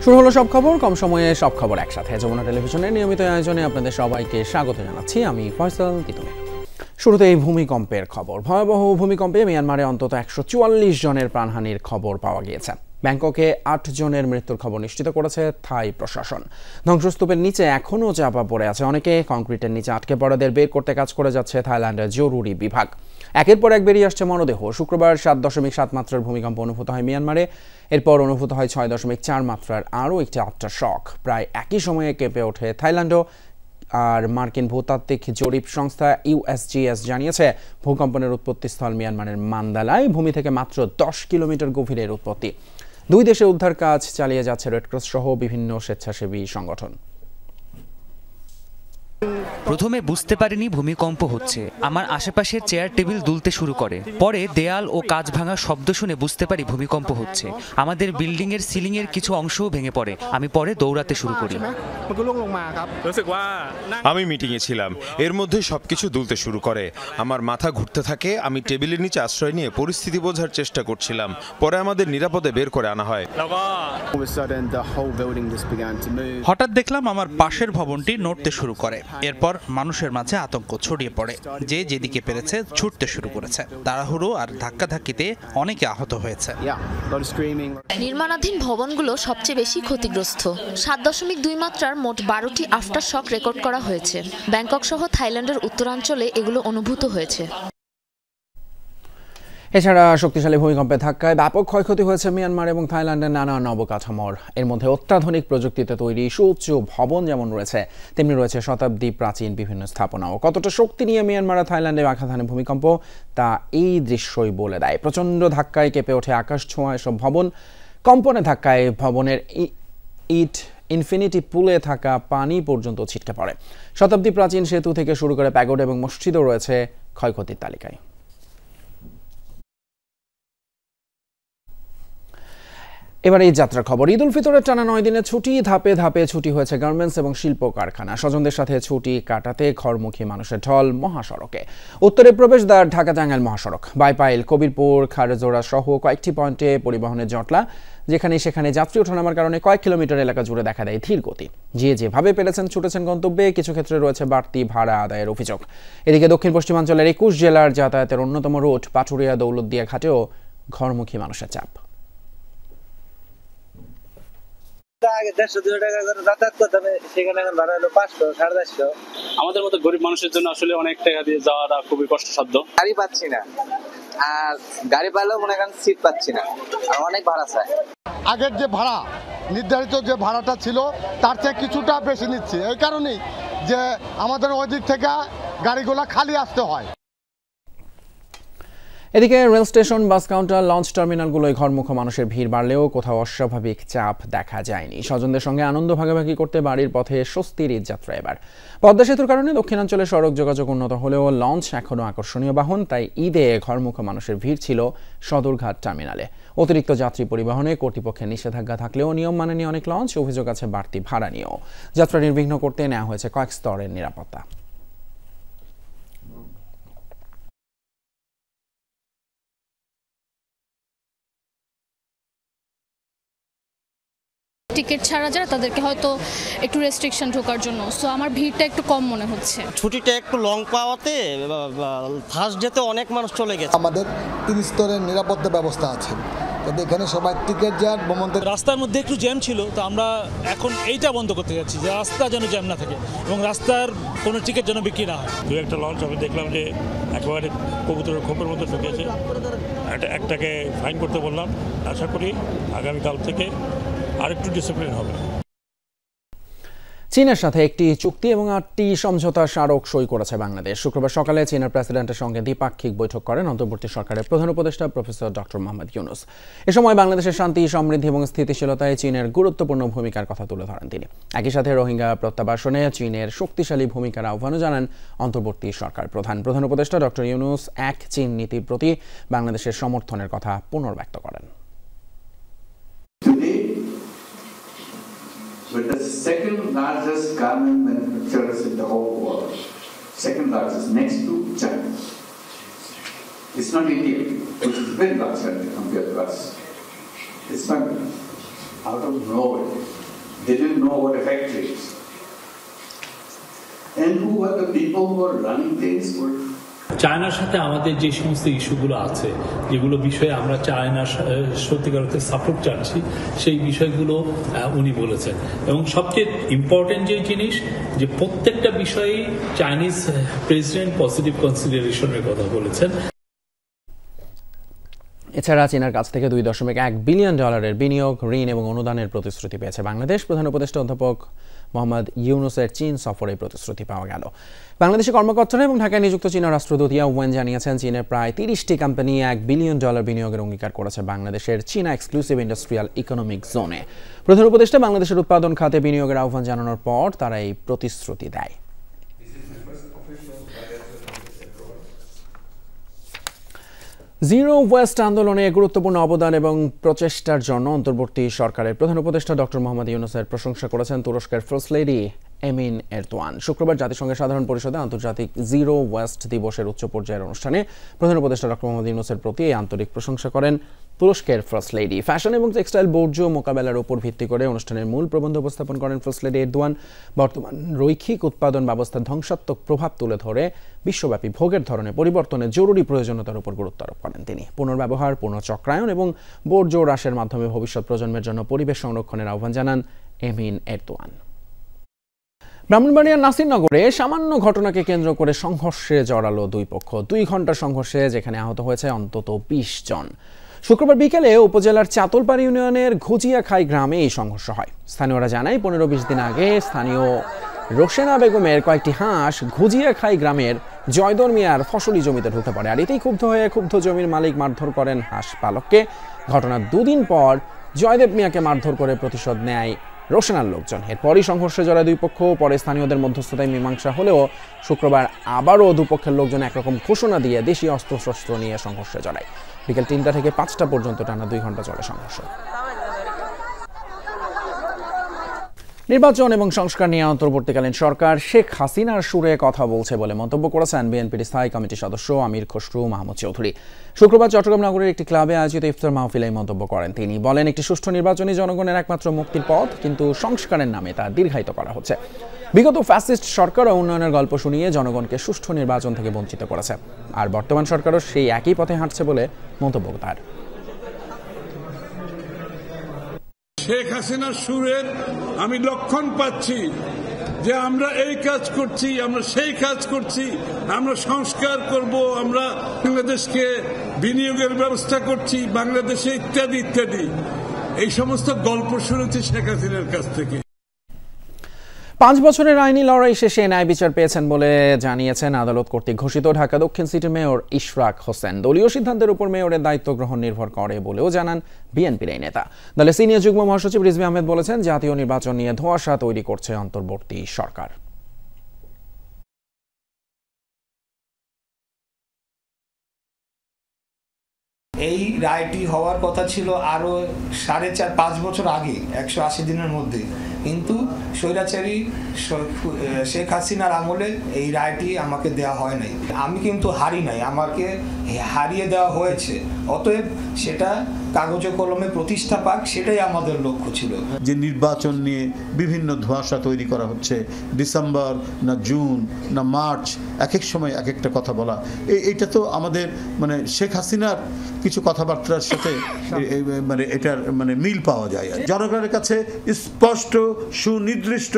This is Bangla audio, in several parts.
শুরু হলো সব খবর, কম সময়ে সব খবর একসাথে। যমুনা টেলিভিশনের নিয়মিত আয়োজনে আপনাদের সবাইকে স্বাগত জানাচ্ছি, আমি ফয়সাল তিতুমি। শুরুতে এই ভূমিকম্পের খবর। ভয়াবহ ভূমিকম্পে মিয়ানমারে অন্তত 144 জনের প্রাণহানির খবর পাওয়া গিয়েছে। ব্যাংককে 8 জনের মৃত্যুর খবর নিশ্চিত করেছে থাই প্রশাসন। ধ্বংসস্তূপের নিচে এখনও চাপা পড়ে আছে অনেকে। কংক্রিটের নিচে আটকে পড়াদের বের করতে কাজ করে যাচ্ছে থাইল্যান্ডের জরুরি বিভাগ। একের পর এক বেরিয়ে আসছে মরদেহ। শুক্রবার 7.7 মাত্রার ভূমিকম্প অনুভূত হয় মিয়ানমারে। এরপর অনুভূত হয় 6.4 মাত্রার আরও একটি আফটার শক। প্রায় একই সময়ে কেঁপে ওঠে থাইল্যান্ডও। আর মার্কিন ভূতাত্ত্বিক জরিপ সংস্থা ইউএসজিএস জানিয়েছে ভূকম্পনের উৎপত্তিস্থল মিয়ানমারের মান্দালায়। ভূমি থেকে মাত্র 10 কিলোমিটার গভীরের উৎপত্তি। দুই দেশে উদ্ধার কাজ চালিয়ে যাচ্ছে রেডক্রস সহ বিভিন্ন স্বেচ্ছাসেবী সংগঠন। প্রথমে বুঝতে পারিনি ভূমিকম্প হচ্ছে। আমার আশেপাশের চেয়ার টেবিল দুলতে শুরু করে। পরে দেয়াল ও কাঁচ ভাঙার শব্দ শুনে বুঝতে পারি ভূমিকম্প হচ্ছে। আমাদের বিল্ডিং এর সিলিং এর কিছু অংশও ভেঙে পড়ে। আমি পরে দৌড়াতে শুরু করি। আমি মিটিং এ ছিলাম, এর মধ্যে সবকিছু দুলতে শুরু করে। আমার মাথা ঘুরতে থাকে। আমি টেবিলের নিচে আশ্রয় নিয়ে পরিস্থিতি বোঝার চেষ্টা করছিলাম। পরে আমাদের নিরাপদে বের করে আনা হয়। হঠাৎ দেখলাম আমার পাশের ভবনটি নড়তে শুরু করে। এরপর মানুষের মাঝে আতঙ্ক ছড়িয়ে পড়ে। যে যেদিকে পেরেছে ছুটতে শুরু করেছে। তাড়াহুড়ো আর ধাক্কাধাক্কিতে অনেকে আহত হয়েছে। নির্মাণাধীন ভবনগুলো সবচেয়ে বেশি ক্ষতিগ্রস্ত। 7.2 মাত্রার মোট 12টি আফটার শক রেকর্ড করা হয়েছে। ব্যাংকক সহ থাইল্যান্ডের উত্তরাঞ্চলে এগুলো অনুভূত হয়েছে। এছাড়া শক্তিশালী ভূমিকম্পের ধাক্কায় ব্যাপক ক্ষয়ক্ষতি হয়েছে মিয়ানমার এবং থাইল্যান্ডের নানা অবকাঠামোর। এর মধ্যে অত্যাধুনিক প্রযুক্তিতে তৈরি সুউচ্চ ভবন যেমন রয়েছে, তেমনি রয়েছে শতাব্দী প্রাচীন বিভিন্ন স্থাপনাও। কতটা শক্তি নিয়ে মিয়ানমার আর থাইল্যান্ডে আঘাত হানে ভূমিকম্প তা এই দৃশ্যই বলে দেয়। প্রচণ্ড ধাক্কায় কেঁপে ওঠে আকাশ ছোঁয়া এসব ভবন। কম্পনে ধাক্কায় ভবনের ইট ইনফিনিটি পুলে থাকা পানি পর্যন্ত ছিটকে পড়ে। শতাব্দী প্রাচীন সেতু থেকে শুরু করে প্যাগোড এবং মসজিদও রয়েছে ক্ষয়ক্ষতির তালিকায়। এবার এই যাত্রার খবর। ঈদ উল ফিতরের টানা 9 দিনের ছুটি। ধাপে ধাপে ছুটি হয়েছে গার্মেন্টস এবং শিল্প কারখানা। স্বজনদের সাথে ছুটি কাটাতে ঘরমুখী মানুষের ঢল মহাসড়কে। উত্তরে প্রবেশদ্বার ঢাকা টাঙ্গাইল মহাসড়ক, বাইপাইল, কবিরপুর, খারজোড়া সহ কয়েকটি পয়েন্টে পরিবহনের জটলা। যেখানে সেখানে যাত্রী ওঠানামার কারণে কয়েক কিলোমিটার এলাকা জুড়ে দেখা দেয় ধীর গতি। যেভাবে পেরেছেন ছুটেছেন গন্তব্যে। কিছু ক্ষেত্রে রয়েছে বাড়তি ভাড়া আদায়ের অভিযোগ। এদিকে দক্ষিণ পশ্চিমাঞ্চলের 21 জেলার যাতায়াতের অন্যতম রুট পাটুরিয়া দৌলতদিয়া ঘাটেও ঘরমুখী মানুষের চাপ। আগে 150-200 টাকা করে যাতায়াত করতে হবে, সেখানে এখন ভাড়া হলো 500-450। আমাদের মতো গরিব মানুষের জন্য আসলে অনেক টাকা দিয়ে যাওয়াটা খুবই কষ্টসাধ্য। গাড়ি পাচ্ছি না, আর গাড়ি পাইলেও মনে করেন সিট পাচ্ছি না, আর অনেক ভাড়া চাই। আগের যে ভাড়া নির্ধারিত যে ভাড়াটা ছিল তার থেকে কিছুটা বেশি নিচ্ছে। এই কারণেই যে আমাদের ওই দিক থেকে গাড়িগুলো খালি আসতে হয়। এদিকে rail station, bus counter, launch টার্মিনালগুলোয় ঘরমুখী মানুষের ভিড় বাড়লেও কোথাও অস্বাভাবিক চাপ দেখা যায়নি। স্বজনদের সঙ্গে আনন্দ ভাগাভাগি করতে বাড়ির পথে স্বস্তির ঈদ যাত্রা এবার। পদ্মা সেতুর কারণে দক্ষিণাঞ্চলে সড়ক যোগাযোগ উন্নত হলেও লঞ্চ এখনও আকর্ষণীয় বাহন। তাই ঈদে ঘরমুখী মানুষের ভিড় ছিল সদরঘাট টার্মিনালে। অতিরিক্ত যাত্রী পরিবহনে কর্তৃপক্ষের নিষেধাজ্ঞা থাকলেও নিয়ম মানেনি অনেক লঞ্চ। অভিযোগ আছে বাড়তি ভাড়া নিয়েও। যাত্রা নির্বিঘ্ন করতে নেওয়া হয়েছে কয়েক স্তরের নিরাপত্তা। টিকিট ছাড়া যায় তাদেরকে হয়তো একটু রেস্ট্রিকশন ঢোকার জন্য। সো আমার ভিড়টা একটু কম মনে হচ্ছে। ছুটিটা একটু লং পাওয়াতে ফার্স্ট ডেতে অনেক মানুষ চলে গেছে। আমাদের 3 স্তরের নিরাপত্তা ব্যবস্থা আছে। এখানে সবাই টিকিট যার রাস্তার মধ্যে একটু জ্যাম ছিল, তো আমরা এখন এইটা বন্ধ করতে যাচ্ছি যে রাস্তা যেন জ্যাম না থাকে এবং রাস্তার কোনো টিকিট যেন বিক্রি না হয়। দু একটা লঞ্চ আমি দেখলাম যে একেবারে কবুতরের খোপের মধ্যে ঢুকেছে। একটাকে ফাইন করতে বললাম। আশা করি আগামীকাল থেকে আরেকটু ডিসিপ্লিন হবে। চীনের সাথে একটি চুক্তি এবং 8টি সমঝোতা স্মারক সই করেছে বাংলাদেশ। শুক্রবার সকালে চীনের প্রেসিডেন্টের সঙ্গে দ্বিপাক্ষিক বৈঠক করেন অন্তর্বর্তী সরকারের প্রধান উপদেষ্টা প্রফেসর ডক্টর মোহাম্মদ ইউনুস। এ সময় বাংলাদেশের শান্তি, সমৃদ্ধি এবং স্থিতিশীলতায় চীনের গুরুত্বপূর্ণ ভূমিকার কথা তুলে ধরেন তিনি। একই সাথে রোহিঙ্গা প্রত্যাবাসনে চীনের শক্তিশালী ভূমিকার আহ্বানও জানান অন্তর্বর্তী সরকার প্রধান উপদেষ্টা ডক্টর ইউনুস এক চীন নীতির প্রতি বাংলাদেশের সমর্থনের কথা পুনর্ব্যক্ত করেন। We're the second largest garment manufacturers in the whole world. Second largest, next to China. It's not India, which is very large country compared to us. It's Bangladesh. out of nowhere. They didn't know what a factory is. And who were the people who were running things? চায়নার সাথে আমাদের যে সমস্ত ইস্যুগুলো আছে, যেগুলো বিষয়ে আমরা চায়নার সত্যিকার অর্থে সাপোর্ট চাচ্ছি, সেই বিষয়গুলো উনি বলেছেন। এবং সবচেয়ে ইম্পর্টেন্ট যে জিনিস, যে প্রত্যেকটা বিষয়ে চাইনিজ প্রেসিডেন্ট পজিটিভ কনসিডারেশনের কথা বলেছেন। এছাড়া চীনের কাছ থেকে $2.1 বিলিয়ন বিনিয়োগ, ঋণ এবং অনুদানের প্রতিশ্রুতি পেয়েছে বাংলাদেশ। প্রধান উপদেষ্টা অধ্যাপক মোহাম্মদ ইউনুসের চীন সফরে প্রতিশ্রুতি পাওয়া গেল। বাংলাদেশে কর্মকর্তারা এবং ঢাকায় নিযুক্ত চীনের রাষ্ট্রদূত ইয়াও ওয়েন জানিয়েছেন, চীনের প্রায় 30টি কোম্পানি $1 বিলিয়ন বিনিয়োগের অঙ্গীকার করেছে বাংলাদেশের চীনা এক্সক্লুসিভ ইন্ডাস্ট্রিয়াল ইকোনমিক জোনে। প্রধান উপদেষ্টা বাংলাদেশের উৎপাদন খাতে বিনিয়োগের আহ্বান জানানোর পর তারা এই প্রতিশ্রুতি দেয়। জিরো ওয়েস্ট আন্দোলনে গুরুত্বপূর্ণ অবদান এবং প্রচেষ্টার জন্য অন্তর্বর্তী সরকারের প্রধান উপদেষ্টা ডক্টর মোহাম্মদ ইউনুসের প্রশংসা করেছেন তুরস্কের ফার্স্ট লেডি এমিন এরদোয়ান। শুক্রবার জাতিসংঘের সাধারণ পরিষদে আন্তর্জাতিক জিরো ওয়েস্ট দিবসের উচ্চ পর্যায়ের অনুষ্ঠানে প্রধান উপদেষ্টা ডক্টর মোহাম্মদ ইউনুসের প্রতি এই আন্তরিক প্রশংসা করেন তুরস্কের ফার্স্ট লেডি। ফ্যাশন এবং টেক্সটাইল বর্জ্য মোকাবেলার উপর ভিত্তি করে অনুষ্ঠানের মূল প্রবন্ধ উপস্থাপন করেন ফার্স্ট লেডি এরদোয়ান। বর্তমান রৈখিক উৎপাদন ব্যবস্থার ধ্বংসাত্মক প্রভাব তুলে ধরে বিশ্বব্যাপী ভোগের ধরনে পরিবর্তনের জরুরি প্রয়োজনীয়তার উপর গুরুত্ব আরোপ করেন তিনি। পুনর্ব্যবহার, পুনঃচক্রায়ন এবং বর্জ্য হ্রাসের মাধ্যমে ভবিষ্যৎ প্রজন্মের জন্য পরিবেশ সংরক্ষণের আহ্বান জানান এমিন এরদোয়ান। ব্রাহ্মণবাড়িয়ার নাসিরনগরে সামান্য ঘটনাকে কেন্দ্র করে সংঘর্ষে জড়ালো দুই পক্ষ। 2 ঘন্টার সংঘর্ষে যেখানে আহত হয়েছে অন্তত 20 জন। শুক্রবার বিকেলে উপজেলার চাতলপাড় ইউনিয়নের ঘুজিয়াখাই গ্রামে এই সংঘর্ষ হয়। স্থানীয়রা জানায় 15-20 দিন আগে স্থানীয় রোশেনা বেগমের কয়েকটি হাঁস ঘুজিয়াখাই গ্রামের জয়দর মিয়ার ফসলি জমিতে ঢুকে পড়ে। আর এতেই ক্ষুব্ধ হয়ে জমির মালিক মারধর করেন হাঁস পালককে। ঘটনার 2 দিন পর জয়দেব মিয়াকে মারধর করে প্রতিশোধ নেয় রোশনার লোকজন। এরপরই সংঘর্ষে জড়ায় দুই পক্ষ। পরে স্থানীয়দের মধ্যস্থতায় মীমাংসা হলেও শুক্রবার আবারও দুপক্ষের লোকজন একরকম ঘোষণা দিয়ে দেশীয় অস্ত্রশস্ত্র নিয়ে সংঘর্ষে জড়ায়। বিকেল 3টা থেকে 5টা পর্যন্ত টানা 2 ঘন্টা চলে সংঘর্ষ। নির্বাচন এবং সংস্কার নিয়ে অন্তর্বর্তীকালীন সরকার শেখ হাসিনার সুরে কথা বলছে বলে মন্তব্য করেছেন বিএনপির স্থায়ী কমিটির সদস্য আমির খসরু মাহমুদ চৌধুরী। শুক্রবার চট্টগ্রাম নগরের একটি ক্লাবে আয়োজিত ইফতার মাহফিলে মন্তব্য করেন তিনি। বলেন, একটি সুষ্ঠু নির্বাচনই জনগণের একমাত্র মুক্তির পথ, কিন্তু সংস্কারের নামে তা দীর্ঘায়িত করা হচ্ছে। বিগত ফ্যাসিস্ট সরকারও উন্নয়নের গল্প শুনিয়ে জনগণকে সুষ্ঠু নির্বাচন থেকে বঞ্চিত করেছে, আর বর্তমান সরকারও সেই একই পথে হাঁটছে বলে মন্তব্য তার। শেখ হাসিনার সুরের আমি লক্ষণ পাচ্ছি যে আমরা এই কাজ করছি, আমরা সেই কাজ করছি, আমরা সংস্কার করব, আমরা বাংলাদেশকে বিনিয়োগের ব্যবস্থা করছি বাংলাদেশে, ইত্যাদি ইত্যাদি। এই সমস্ত গল্প শুনেছি শেখ হাসিনার কাছ থেকে। 5 বছরের আইনি লড়াই শেষে ন্যায় বিচার পেয়েছেন বলে জানিয়েছেন আদালত কর্তৃক ঘোষিত ঢাকা দক্ষিণ সিটি মেয়র ইশরাক হোসেন। দলীয় সিদ্ধান্তের উপর মেয়রের দায়িত্ব গ্রহণ নির্ভর করে বলেও জানান বিএনপির এই নেতা। দলের সিনিয়র যুগ্ম মহাসচিব রিজভী আহমেদ বলেছেন, জাতীয় নির্বাচন নিয়ে ধোঁয়াশা তৈরি করছে অন্তর্বর্তী সরকার। এই রায়টি হওয়ার কথা ছিল আরও 4.5-5 বছর আগে, 180 দিনের মধ্যে, কিন্তু স্বৈরাচারী শেখ হাসিনার আমলে এই রায়টি আমাকে দেওয়া হয় নাই। আমি কিন্তু হারি নাই, আমাকে হারিয়ে দেওয়া হয়েছে। অতএব সেটা কাগজে কলমে প্রতিষ্ঠা পাক, সেটাই আমাদের লক্ষ্য ছিল। যে নির্বাচন নিয়ে বিভিন্ন ধোঁয়াশা তৈরি করা হচ্ছে, ডিসেম্বর না জুন না মার্চ, এক এক সময় এক একটা কথা বলা, এইটা তো আমাদের মানে শেখ হাসিনার কিছু কথাবার্তার সাথে মানে এটার মানে মিল পাওয়া যায়। জনগণের কাছে স্পষ্ট সুনির্দিষ্ট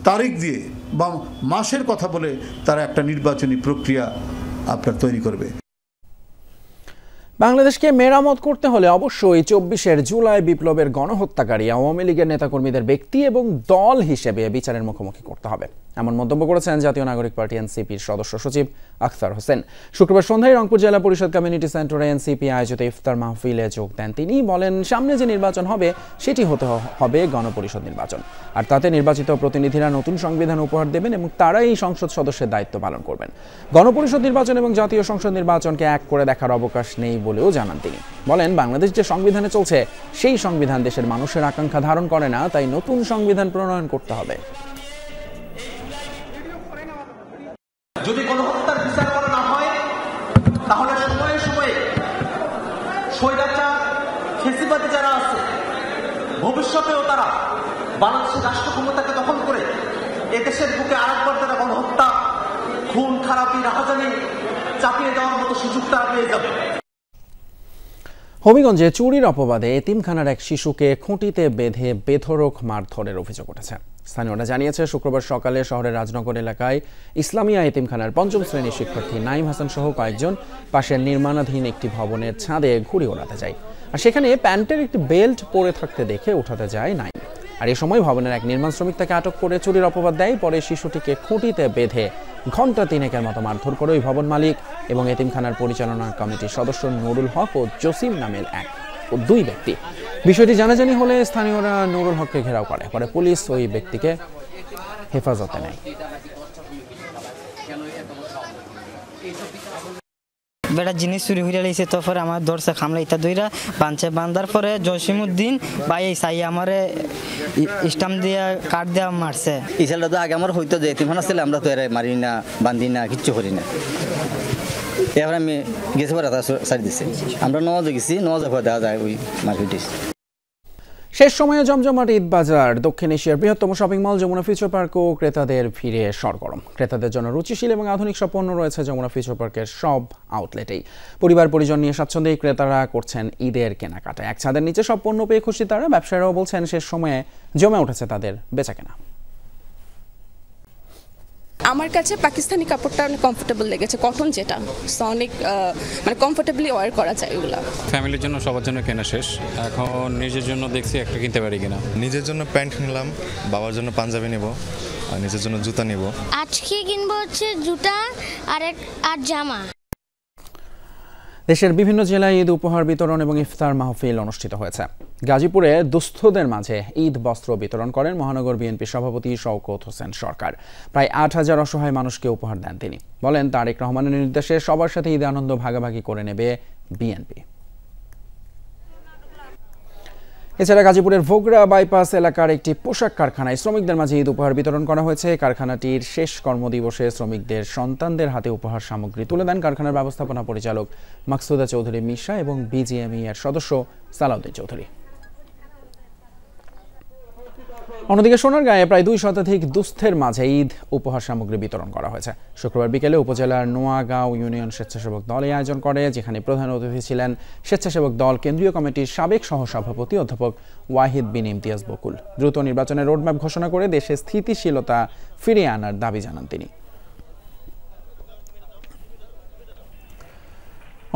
তারিখ দিয়ে বা মাসের কথা বলে তারা একটা নির্বাচনী প্রক্রিয়া আপনার তৈরি করবে। বাংলাদেশকে মেরামত করতে হলে অবশ্যই 24-এর জুলাই বিপ্লবের গণহত্যাকারী আওয়ামী লীগের নেতাকর্মীদের ব্যক্তি এবং দল হিসেবে বিচারের মুখোমুখি করতে হবে, এমন মন্তব্য করেছেন জাতীয় নাগরিক পার্টি এনসিপির সদস্য সচিব আখতার হোসেন। শুক্রবার সন্ধ্যায় রংপুর জেলা পরিষদ কমিউনিটি সেন্টারে এনসিপি আয়োজিত ইফতার মাহফিলে যোগ দেন তিনি। বলেন, সামনে যে নির্বাচন হবে সেটি হতে হবে গণপরিষদ নির্বাচন, আর তাতে নির্বাচিত প্রতিনিধিরা নতুন সংবিধান উপহার দেবেন এবং তারাই সংসদ সদস্যের দায়িত্ব পালন করবেন। গণপরিষদ নির্বাচন এবং জাতীয় সংসদ নির্বাচনকে এক করে দেখার অবকাশ নেই বলেও জানান তিনি। বলেন, বাংলাদেশ যে সংবিধানে চলছে সেই সংবিধান দেশের মানুষের আকাঙ্ক্ষা ধারণ করে না, তাই নতুন সংবিধান প্রণয়ন করতে হবে। যদি গণহত্যার বিচার করা না হয় তাহলে সময়ে সময়ে স্বৈরাচার ফ্যাসিবাদী যারা আছে ভবিষ্যতেও তারা বাংলাদেশের রাষ্ট্র ক্ষমতাকে দখল করে এদেশের বুকে আরেকবার তারা গণহত্যা, খুন, খারাপি, রাহাজানি চাপিয়ে দেওয়ার মতো সুযোগ তারা পেয়ে যাবে। হবিগঞ্জে চুরির অপবাদে এতিমখানার এক শিশুকে খুঁটিতে বেঁধে বেধড়ক মারধরের অভিযোগ উঠেছে। স্থানীয়রা জানিয়েছে, শুক্রবার সকালে শহরের রাজনগর এলাকায় ইসলামিয়া এতিমখানার ৫ম শ্রেণীর শিক্ষার্থী নাইম হাসান সহ কয়েকজন পাশের নির্মাণাধীন একটি ভবনের ছাদে ঘুড়ি ওড়াতে যায়। আর সেখানে প্যান্টের একটি বেল্ট পরে থাকতে দেখে উঠাতে যায় নাইম। আর এই সময় ভবনের এক নির্মাণ শ্রমিক তাকে আটক করে চুরির অপবাদ দেয়। পরে শিশুটিকে খুঁটিতে বেঁধে ঘণ্টা ৩-১ মতো মারধর করে ওই ভবন মালিক এবং এতিমখানার পরিচালনা কমিটির সদস্য নুরুল হক ও জসিম নামের দুই ব্যক্তি। বিষয়টি জানাজানি হলে স্থানীয়রা নুরুল হককে ঘেরাও করে। পরে পুলিশ ওই ব্যক্তিকে হেফাজতে নেয়। বেটা জিনিস চুরি হয়ে লাইছে, তারপরে আমার দরসা খামলা ইতা দইরা বাঁধছে। বাঁধার পরে জসিমউদ্দিন ভাই সাই আমারে স্টাম্প দিয়া কাট দেওয়া মারছে। এই ছেলেটা তো আগে আমার হইতো যে এতিমখানা ছেলে, আমরা তো এর মারি না, বান্ধি না, কিচ্ছু করি না। এবার আমি গেছি পরে সারি দিচ্ছি, আমরা নওয়াজে গেছি, নওয়াজে পরে দেওয়া যায় ওই মার্কেটে। শেষ সময়ে জমজমাট ঈদ বাজার। দক্ষিণ এশিয়ার বৃহত্তম শপিং মল যমুনা ফিউচার পার্কও ক্রেতাদের ভিড়ে সরগরম। ক্রেতাদের জন্য রুচিশীল এবং আধুনিক সব পণ্য রয়েছে যমুনা ফিউচার পার্কের সব আউটলেটেই। পরিবার পরিজন নিয়ে স্বাচ্ছন্দ্যেই ক্রেতারা করছেন ঈদের কেনাকাটা। এক ছাদের নিচে সব পণ্য পেয়ে খুশি তারা। ব্যবসায়ীরাও বলছেন শেষ সময়ে জমে উঠেছে তাদের বেচাকেনা। আমার কাছে পাকিস্তানি কাপড়টা অনেক কমফোর্টেবল লেগেছে, কটন যেটা অনেক মানে কমফোর্টেবলি ওয়ার করা যায় ওগুলো। ফ্যামিলির জন্য সবার জন্য কেনা শেষ, এখন নিজের জন্য দেখছি একটা কিনতে পারি কিনা। নিজের জন্য প্যান্ট নিলাম, বাবার জন্য পাঞ্জাবি নেব, আর নিজের জন্য জুতা নেব। আজকে কিনবো হচ্ছে জুতা আর জামা। দেশের বিভিন্ন জেলায় ঈদ উপহার বিতরণ এবং ইফতার মাহফিল অনুষ্ঠিত হয়েছে। গাজীপুরে দুস্থদের মাঝে ঈদ বস্ত্র বিতরণ করেন মহানগর বিএনপি সভাপতি শওকত হোসেন সরকার। প্রায় ৮,০০০ অসহায় মানুষকে উপহার দেন তিনি। বলেন, তারেক রহমানের নির্দেশে সবার সাথে ঈদ আনন্দ ভাগাভাগি করে নেবে বিএনপি। এছাড়া গাজীপুরের ভোগড়া বাইপাস এলাকার একটি পোশাক কারখানায় শ্রমিকদের মাঝে ঈদ উপহার বিতরণ করা হয়েছে। কারখানাটির শেষ কর্মদিবসে শ্রমিকদের সন্তানদের হাতে উপহার সামগ্রী তুলে দেন কারখানার ব্যবস্থাপনা পরিচালক মাকসুদা চৌধুরী মিশা এবং বিজিএমই এর সদস্য সালাউদ্দিন চৌধুরী। অন্যদিকে সোনারগাঁয়ে প্রায় ২ শতাধিক দুস্থের মাঝে ঈদ উপহার সামগ্রী বিতরণ করা হয়েছে। শুক্রবার বিকেলে উপজেলার নোয়াগাঁও ইউনিয়ন স্বেচ্ছাসেবক দল এই আয়োজন করে, যেখানে প্রধান অতিথি ছিলেন স্বেচ্ছাসেবক দল কেন্দ্রীয় কমিটির সাবেক সহসভাপতি অধ্যাপক ওয়াহিদ বিন ইমতিয়াজ বকুল। দ্রুত নির্বাচনের রোডম্যাপ ঘোষণা করে দেশে স্থিতিশীলতা ফিরিয়ে আনার দাবি জানান তিনি।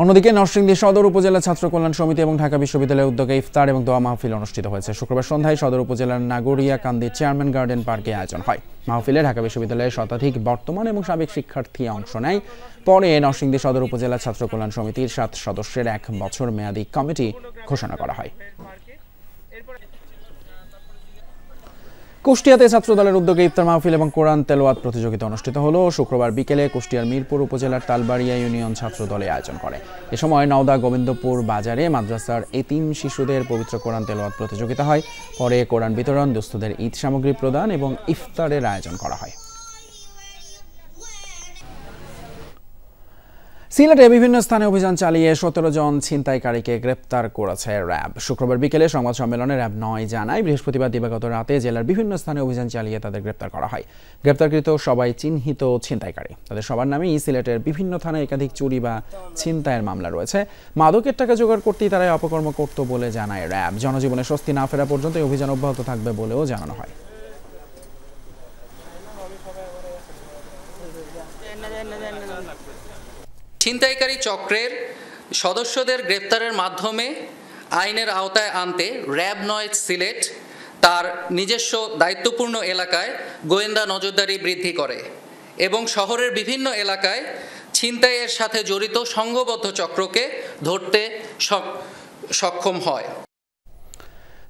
অন্যদিকে নরসিংদী সদর উপজেলা ছাত্র কল্যাণ সমিতি এবং ঢাকা বিশ্ববিদ্যালয়ের উদ্যোগে ইফতার এবং দোয়া মাহফিল অনুষ্ঠিত হয়েছে। শুক্রবার সন্ধ্যায় সদর উপজেলার নাগরিয়াকান্দি চেয়ারম্যান গার্ডেন পার্কে আয়োজন হয়। মাহফিলে ঢাকা বিশ্ববিদ্যালয়ের শতাধিক বর্তমান এবং সাবেক শিক্ষার্থী অংশ নেয়। পরে নরসিংদী সদর উপজেলা ছাত্র কল্যাণ সমিতির 7 সদস্যের 1 বছর মেয়াদী কমিটি ঘোষণা করা হয়। কুষ্টিয়াতে ছাত্র দলের উদ্যোগে ইফতার মাহফিল এবং কোরআন তেলাওয়াত প্রতিযোগিতা অনুষ্ঠিত হলো। শুক্রবার বিকেলে কুষ্টিয়ার মিরপুর উপজেলার তালবাড়িয়া ইউনিয়ন ছাত্র দলে আয়োজন করে। এ সময় নওদা গোবিন্দপুর বাজারে মাদ্রাসার এতিম শিশুদের পবিত্র কোরআন তেলাওয়াত প্রতিযোগিতা হয়। পরে কোরআন বিতরণ, দুস্থদের ঈদ সামগ্রী প্রদান এবং ইফতারের আয়োজন করা হয়। সিলেটে বিভিন্ন স্থানে অভিযান চালিয়ে 17 জন ছিনতাইকারীকে গ্রেপ্তার করেছে র্যাব। শুক্রবার বিকেলে সংবাদ সম্মেলনে র্যাব 9 জানায়, বৃহস্পতিবার দিবাগত রাতে জেলার বিভিন্ন স্থানে অভিযান চালিয়ে তাদের গ্রেপ্তার করা হয়। গ্রেপ্তারকৃত সবাই চিহ্নিত ছিনতাইকারী। তাদের সবার নামেই সিলেটের বিভিন্ন থানায় একাধিক চুরি বা ছিনতাইয়ের মামলা রয়েছে। মাদকের টাকা জোগাড় করতেই তারা অপকর্ম করত বলে জানায় র্যাব। জনজীবনে স্বস্তি না ফেরা পর্যন্ত এই অভিযান অব্যাহত থাকবে বলেও জানানো হয়। ছিনতাইকারী চক্রের সদস্যদের গ্রেপ্তারের মাধ্যমে আইনের আওতায় আনতে র্যাব 9 সিলেট তার নিজস্ব দায়িত্বপূর্ণ এলাকায় গোয়েন্দা নজরদারি বৃদ্ধি করে এবং শহরের বিভিন্ন এলাকায় ছিনতাইয়ের সাথে জড়িত সংঘবদ্ধ চক্রকে ধরতে সক্ষম হয়।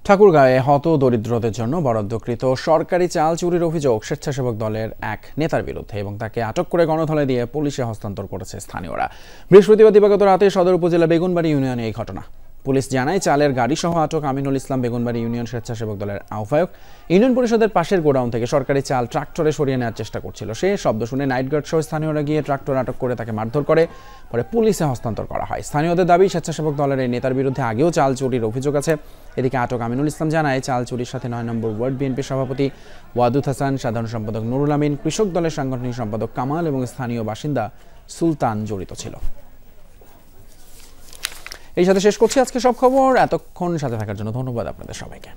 ঠাকুরগাঁয়ে হত দরিদ্রদের জন্য বরাদ্দকৃত সরকারি চাল চুরির অভিযোগ স্বেচ্ছাসেবক দলের এক নেতার বিরুদ্ধে এবং তাকে আটক করে গণধোলাই দিয়ে পুলিশে হস্তান্তর করেছে স্থানীয়রা। বৃহস্পতিবার দিবাগত রাতে সদর উপজেলা বেগুনবাড়ি ইউনিয়নে এই ঘটনা। পুলিশ জানায় চালের গাড়ি সহ আটক আমিনুল ইসলাম বেগুনবাড়ি ইউনিয়ন স্বেচ্ছাসেবক দলের আহ্বায়ক। ইউনিয়ন পরিষদের পাশের গোডাউন থেকে সরকারি চাল ট্রাক্টরে সরিয়ে নেওয়ার চেষ্টা করছিল সে। শব্দ শুনে নাইট গার্ড সহ স্থানীয়রা গিয়ে ট্রাক্টর আটক করে তাকে মারধর করে, পরে পুলিশে হস্তান্তর করা হয়। স্থানীয়দের দাবি স্বেচ্ছাসেবক দলের এই নেতার বিরুদ্ধে আগেও চাল চুরির অভিযোগ আছে। এদিকে আটক আমিনুল ইসলাম জানায় চাল চুরির সাথে 9 নম্বর ওয়ার্ড বিএনপির সভাপতি ওয়াদুদ হাসান, সাধারণ সম্পাদক নুরুল আমিন, কৃষক দলের সাংগঠনিক সম্পাদক কামাল এবং স্থানীয় বাসিন্দা সুলতান জড়িত ছিল। এই সাথে শেষ করছি আজকে সব খবর। এতক্ষণ সাথে থাকার জন্য ধন্যবাদ আপনাদের সবাইকে।